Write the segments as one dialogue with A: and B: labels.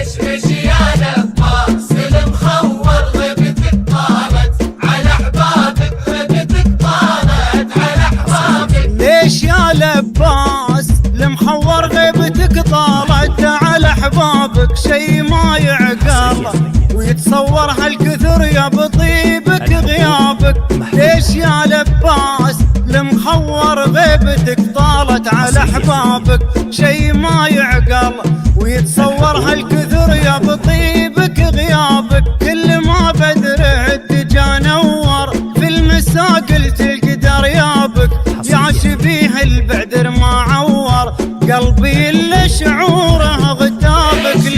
A: ايش يا لباس المخور غيبتك طالت على احبابك، غيبتك طالت على احبابك.
B: ليش يا لباس المخور غيبتك طالت على احبابك؟ شي ما يعقل ويتصور هالكثر يا بطيبك غيابك. ليش يا لباس المخور غيبتك طالت على احبابك؟ شي ما يعقل ويتصور هالكثر يا بطيبك غيابك. كل ما بدر الدجا نور في المساء قلت القدر يابك. يا شبيه البعدر ما عور قلبي الا شعوره غتابك. ليش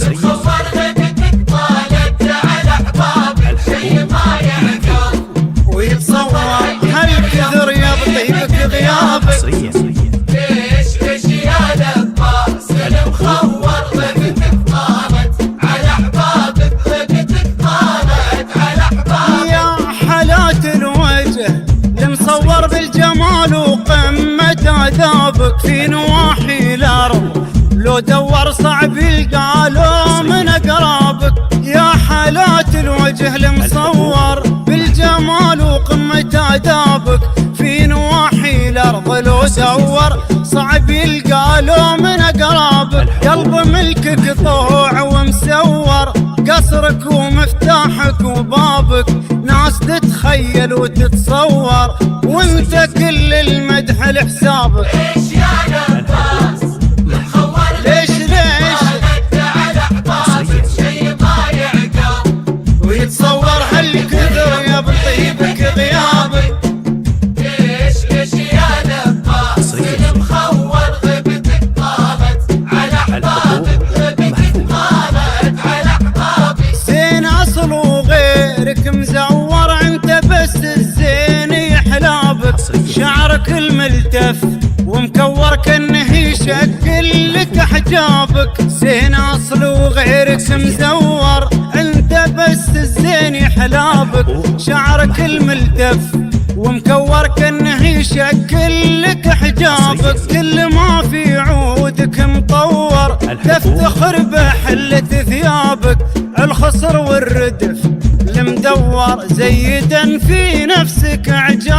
A: المخور غيبتك طالت على احبابك؟ شي ما يعقل
B: ويتصور هالكثر يا بطيبك غيابك.
A: ايش يا لباس المخور غيبتك طالت على احبابك، غيبتك طالت على احبابك.
B: يا حالات الوجه المصور بالجمال وقمة عذابك. في نواحي الارض لو دور صعب يلقى له من اقرابك. يا حالات الوجه المصور بالجمال وقمة عذابك. في نواحي الارض لو دور صعب يلقى له من اقرابك. قلب ملكك طوع ومسور قصرك ومفتاحك وبابك. ناس تتخيل وتتصور وانت كل المدح لحسابك.
A: ايش يا لباس المخور
B: ليش
A: طالت على احبابك؟ شي ما يعقل
B: ويتصور هالكثر يا بطيبك غيابك.
A: ايش يا لباس المخور غيبتك طالت على احبابك، غيبتك طالت على احبابك.
B: زين اصل وغيرك مزور انت بس الزين يحلابك. شعرك الملتف ومكور كانه يشكل لك حجابك. زين اصل وغيرك مزور انت بس الزين يحلابك. شعرك الملتف ومكور كانه يشكل لك حجابك. كل ما في عودك مطور تفتخر بحلة ثيابك. الخصر والردف المدور زيدا في نفسك عجاب.